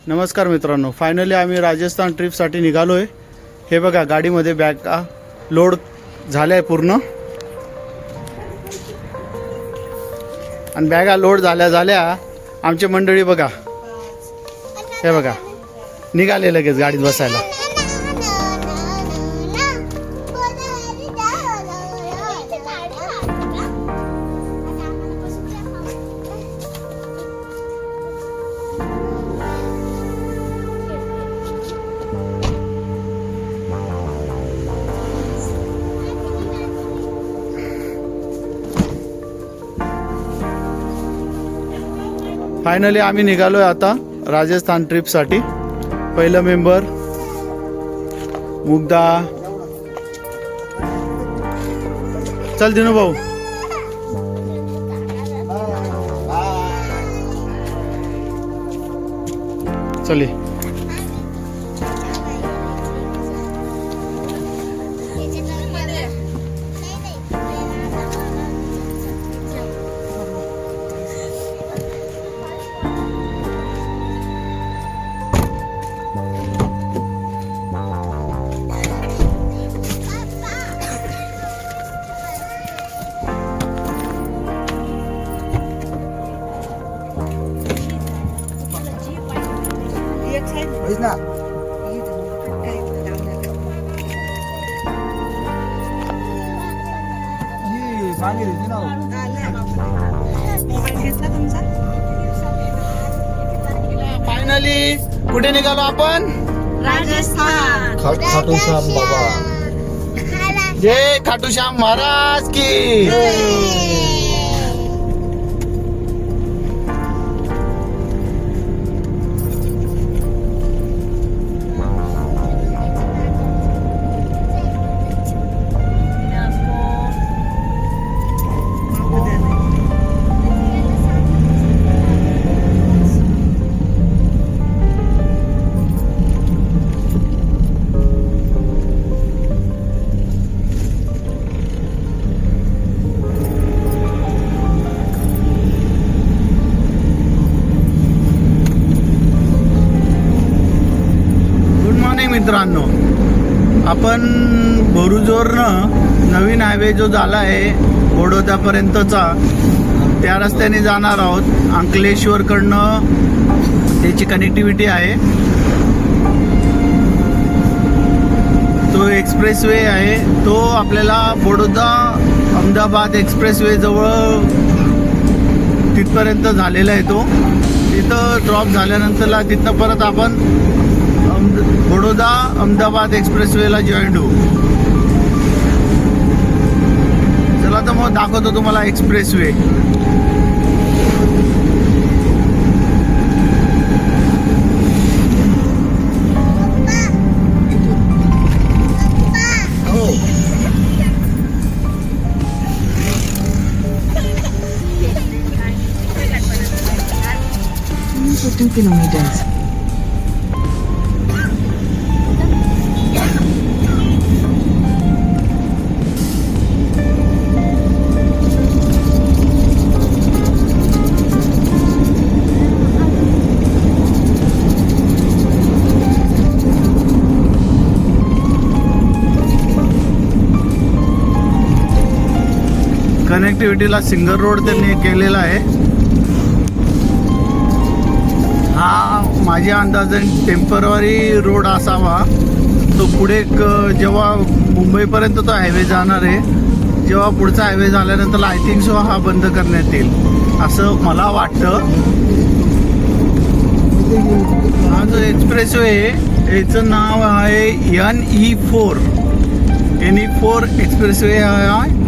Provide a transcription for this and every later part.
नमस्कार मित्रांनो, फायनली आम्ही राजस्थान ट्रिपसाठी निघालो आहे. हे बघा, गाडीमध्ये बॅगा लोड झाल्या आहे पूर्ण. आणि बॅगा लोड झाल्या आमची मंडळी बघा, हे बघा निघाले लगेच गाडीत बसायला. फायनली आम्ही निघालोय आता राजस्थान ट्रिपसाठी. पहिलं मेंबर मुग्धा, चल दिनू भाऊ. चले ना. फायनली कुठे निघालो आपण? राजस्थान. खाटू श्याम बाबा. जय खाटू श्याम महाराज की. मित्रांनो, आपण भरुचवरनं नवीन हायवे जो झाला आहे बडोद्यापर्यंतचा, त्या रस्त्याने जाणार आहोत. अंकलेश्वरकडनं त्याची कनेक्टिव्हिटी आहे. तो एक्सप्रेसवे आहे, तो आपल्याला बडोदा अहमदाबाद एक्सप्रेसवे जवळ तिथपर्यंत झालेला आहे. तो तिथं ड्रॉप झाल्यानंतरला तिथनं परत आपण बडोदा अहमदाबाद एक्सप्रेसवेला जॉईंट होऊ. चला तर मग दाखवतो तुम्हाला एक्सप्रेसवे. For 2 kilometers. कनेक्टिव्हिटीला सिंगल रोड त्यांनी केलेला आहे. हा माझ्या अंदाजाने टेम्पररी रोड असावा. तो पुढे जेव्हा मुंबईपर्यंत तो हायवे जाणार आहे, जेव्हा पुढचा हायवे झाल्यानंतर आय थिंक सो हा बंद करण्यात येईल असं मला वाटतं. हा जो एक्सप्रेसवे याचं नाव आहे NE4 एक्सप्रेसवे आहे.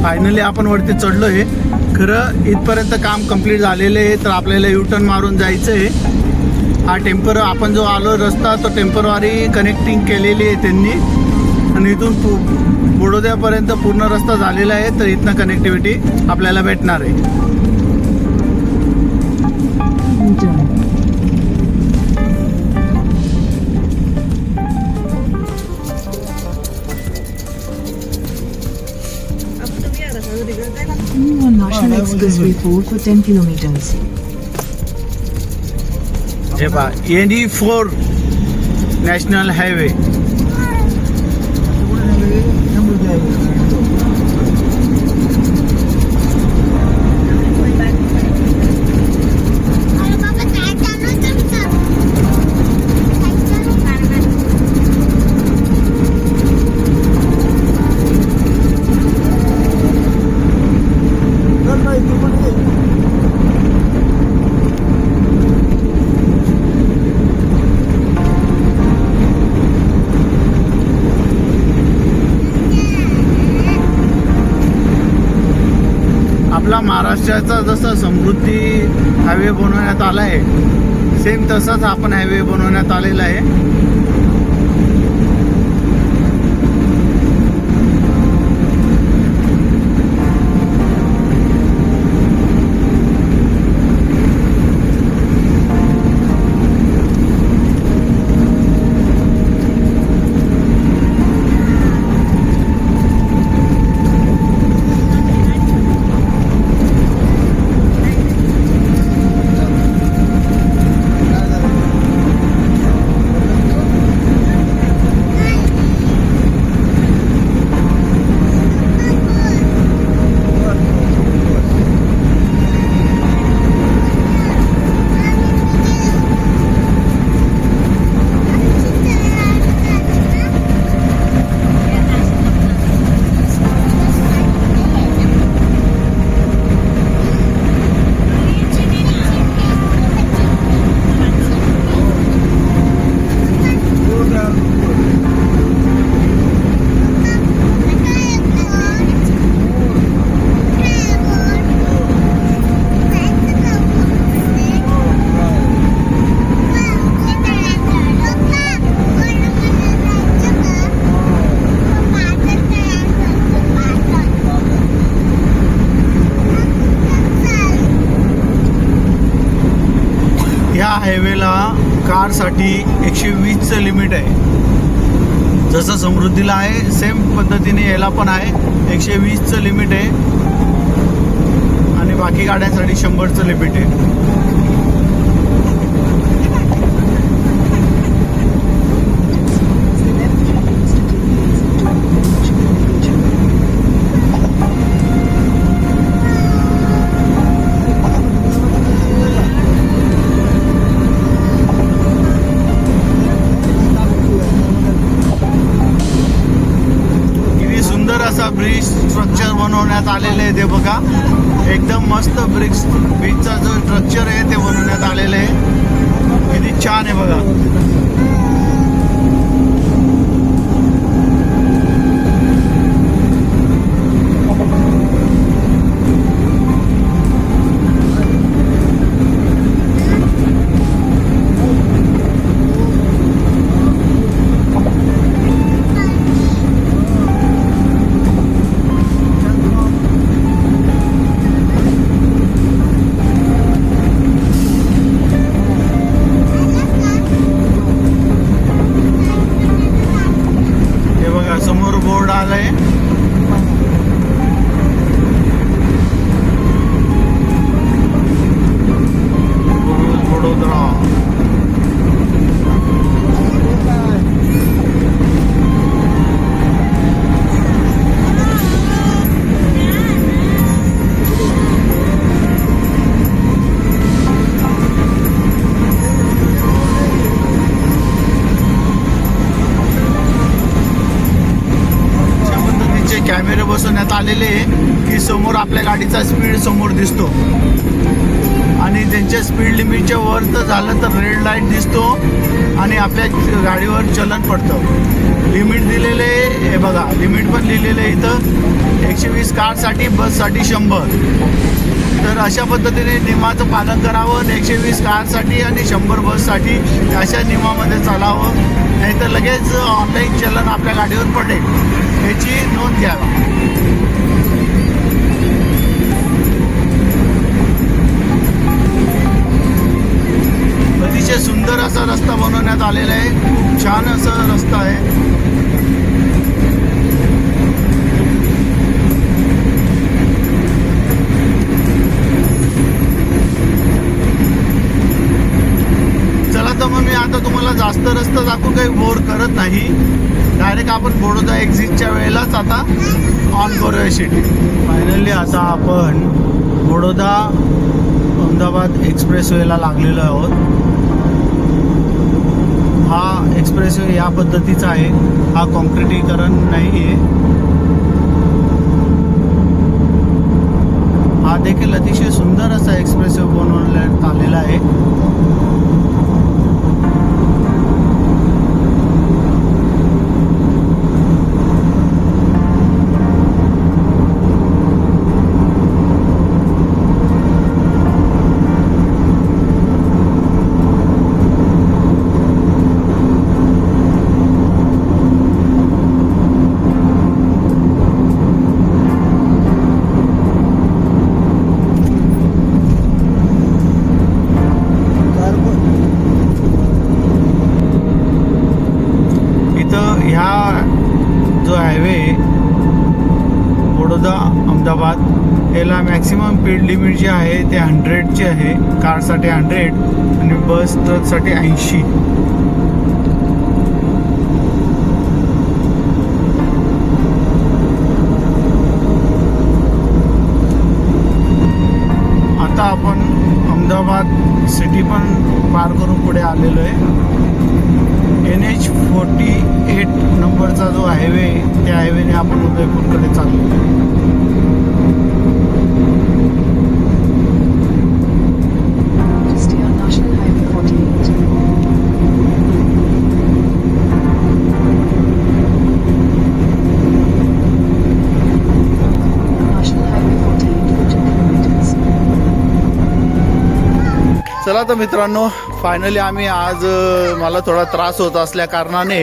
फायनली आपण वरती चढलो आहे. खरं इथपर्यंत काम कंप्लीट झालेलं आहे, तर आपल्याला युटर्न मारून जायचं आहे. हा आपण जो आलो रस्ता, तो टेम्परवारी कनेक्टिंग केलेली आहे त्यांनी. आणि इथून बडोद्यापर्यंत पूर्ण रस्ता झालेला आहे, तर इथनं कनेक्टिव्हिटी आपल्याला भेटणार आहे. Continue on National Expressway 4 for 10 kilometers. हे पहा NE4 नॅशनल हायवे. आपला महाराष्ट्राचा जसा समृद्धी हायवे बनवण्यात आला आहे, सेम तसाच आपण हायवे बनवण्यात आलेला आहे. हायवेला कारसाठी 120चं लिमिट आहे. जसं समृद्धीला आहे सेम पद्धतीने याला पण आहे 120चं लिमिट आहे आणि बाकी गाड्यांसाठी 100चं लिमिट आहे. असा ब्रिज स्ट्रक्चर बनवण्यात आलेले आहे. ते बघा एकदम मस्त ब्रिजचा जो स्ट्रक्चर आहे ते बनवण्यात आलेलं आहे. किती छान आहे बघा. समोर बोर्ड आलाय. वडोदरा. कॅमेरे बसवण्यात आलेले की समोर आपल्या गाडीचा स्पीड समोर दिसतो आणि त्यांच्या स्पीड लिमिटच्या वर तर झालं तर रेड लाईट दिसतो आणि आपल्या गाडीवर चलन पडतं. लिमिट दिलेले हे बघा, लिमिट पण लिहिलेलं आहे इथं 120 कारसाठी, बससाठी 100. तर अशा पद्धतीने नियमाचं पालन करावं. 120 कारसाठी आणि 100 बससाठी अशा नियमामध्ये चालावं, नाहीतर लगेच ऑनलाईन चलन आपल्या गाडीवर पडेल. याची नोंद घ्यावा. अतिशय सुंदर असा रस्ता बनवण्यात आलेला आहे. खूप छान असा रस्ता आहे. जास्त दाखवून काही बोर करत नाही. डायरेक्ट आपण बडोदा एक्झिटच्या वेळेलाच आता ऑन करूया सिटी. फायनली आता आपण बडोदा अहमदाबाद एक्सप्रेसवेला लागलेलो आहोत. हा एक्सप्रेसवे या पद्धतीचा आहे, हा कॉन्क्रिटीकरण नाही आहे. हा देखील अतिशय सुंदर असा एक्सप्रेसवे बनवण्यात आलेला आहे. बडोदा अहमदाबाद याला मॅक्सिमम स्पीड लिमिट जे आहे ते 100ची आहे. कारसाठी 100 आणि बस ट्रकसाठी 80. आता आपण अहमदाबाद सिटी पण पार करून पुढे आलेलो आहे. NH48 नंबरचा जो हायवे, त्या हायवेने आपण उदयपूरकडे चाललो. Stay on National Highway 48. National Highway 48 for 2 kilometers. चला तर मित्रांनो, फायनली आम्ही आज मला थोडा त्रास होत असल्या कारणाने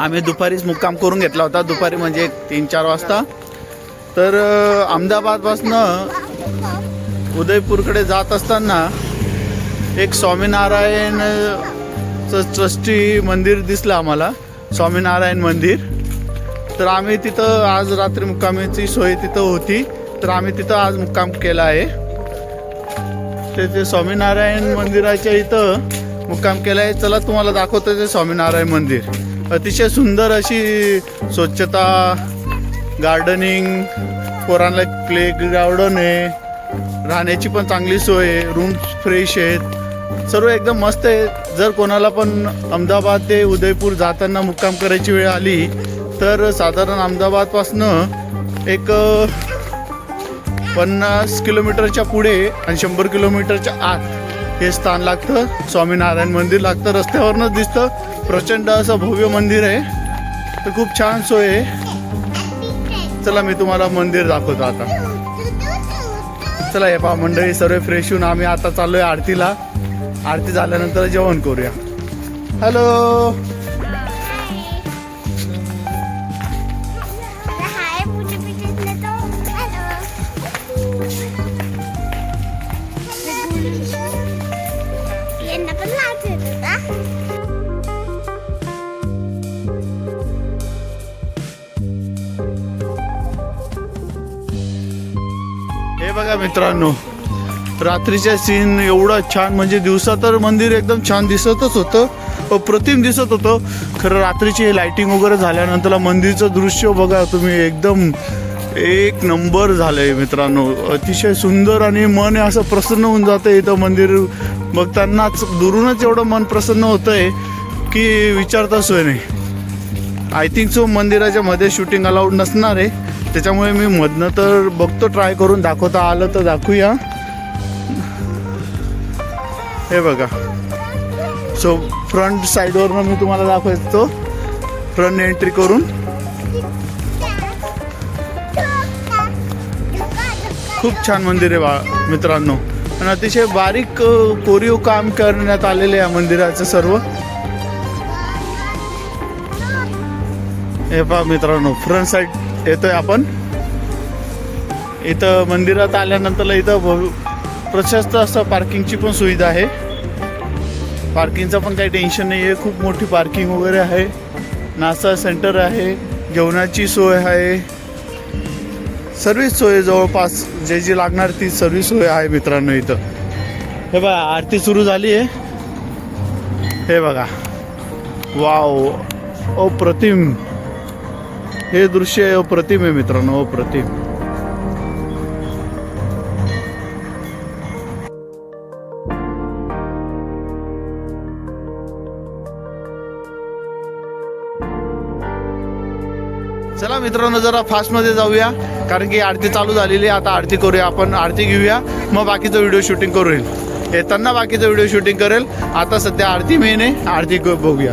आम्ही दुपारीच मुक्काम करून घेतला होता. दुपारी म्हणजे 3-4 वाजता. तर अहमदाबादपासनं उदयपूरकडे जात असताना एक स्वामीनारायणचं ट्रस्टी मंदिर दिसलं आम्हाला, स्वामीनारायण मंदिर. तर आम्ही तिथं आज रात्री मुक्कामाची सोय तिथं होती, तर आम्ही तिथं आज मुक्काम केला आहे. ते स्वामीनारायण मंदिराच्या इथं मुक्काम केला आहे. चला तुम्हाला दाखवतो ते स्वामीनारायण मंदिर. अतिशय सुंदर अशी स्वच्छता, गार्डनिंग, पोरांना प्ले गार्डन आहे, राहण्याची पण चांगली सोय आहे, रूम्स फ्रेश आहेत, सर्व एकदम मस्त आहे. जर कोणाला पण अहमदाबाद ते उदयपूर जाताना मुक्काम करायची वेळ आली तर साधारण अहमदाबादपासनं एक 50 किलोमीटरच्या पुढे आणि 100 किलोमीटरच्या आत हे स्थान लागतं. स्वामीनारायण मंदिर लागतं. रस्त्यावरनंच दिसतं. प्रचंड असं भव्य मंदिर आहे. तर खूप छान सोय आहे. चला मी तुम्हाला मंदिर दाखवतो आता. चला हे पहा मंडळी, सर्व फ्रेश होऊन आम्ही आता चाललोय आरतीला. आरती झाल्यानंतर जेवण करूया. हॅलो, हे बघा मित्रांनो, रात्रीच्या सीन एवढं छान, म्हणजे दिवसा तर मंदिर एकदम छान दिसतच होतं, अप्रतिम दिसत होतं. खरं रात्रीची लाइटिंग वगैरे झाल्यानंतर मंदिरचं दृश्य बघा तुम्ही, एकदम एक नंबर झालंय मित्रांनो. अतिशय सुंदर आणि मन असं प्रसन्न होऊन जातं. इथं मंदिर बघतानाच दुरूनच एवढं मन प्रसन्न होतंय की विचारता सोय नाही. आय थिंक सो मंदिराच्या मध्ये शूटिंग अलाउड नसणार आहे, त्याच्यामुळे मी मधनं तर बघतो, ट्राय करून दाखवता आलं तर दाखवूया. हे बघा, सो फ्रंट साईडवरनं मी तुम्हाला दाखवतो, फ्रंट एंट्री करून. खूप छान मंदिर आहे मित्रांनो, आणि अतिशय बारीक कोरीव काम करण्यात आलेले आहे मंदिराचं सर्व. हे पहा मित्रांनो, फ्रंट साईड येतोय आपण. इथं मंदिरात आल्यानंतर इथं प्रशस्त असं पार्किंगची पण सुविधा आहे. पार्किंगचं पण काही टेन्शन नाही आहे. खूप मोठी पार्किंग वगैरे आहे. नाश्ता सेंटर आहे, जेवणाची सोय आहे, सर्विस सोय जवळपास जे जी लागणार ती सर्विस सोय आहे मित्रांनो इथं. हे बघा, आरती सुरू झाली आहे. हे बघा, वाव, अप्रतिम. हे दृश्य अप्रतिम आहे मित्रांनो, अप्रतिम. चला मित्रांनो, जरा फास्टमध्ये जाऊया कारण की आरती चालू झालेली आहे. आता आरती करूया आपण, आरती घेऊया, मग बाकीचं व्हिडिओ शूटिंग करू. येताना बाकीचं व्हिडिओ शूटिंग करेल. आता सध्या आरती मेन आहे, आरती बघूया.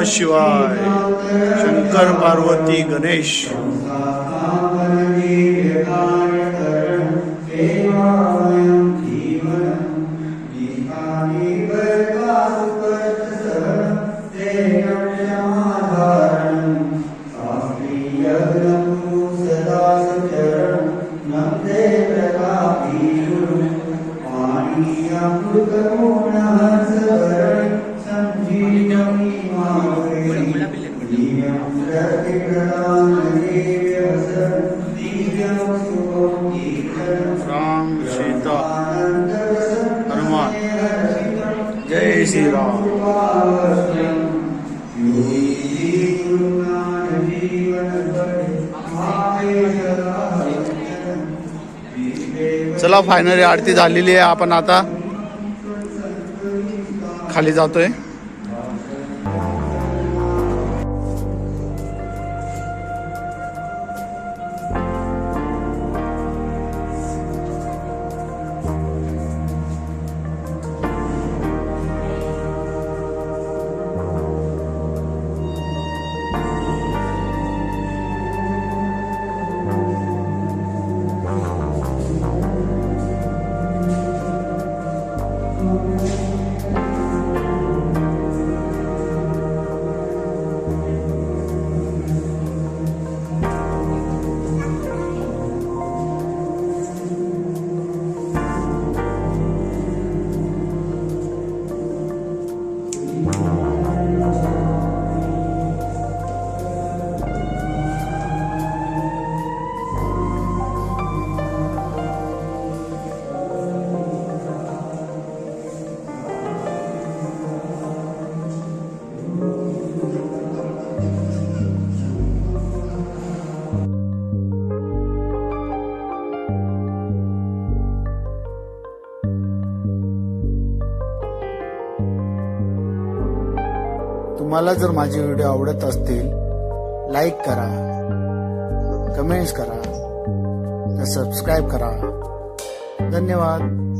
नमः शिवाय. शंकर पार्वती गणेश. राम सीता हनुमान. जय श्री राम. चला फायनली आरती झालेली आहे. आपण आता खाली जातोय. तुम्हाला जर माझे व्हिडिओ आवडत असतील, लाईक करा, कमेंट्स करा, सबस्क्राईब करा. धन्यवाद.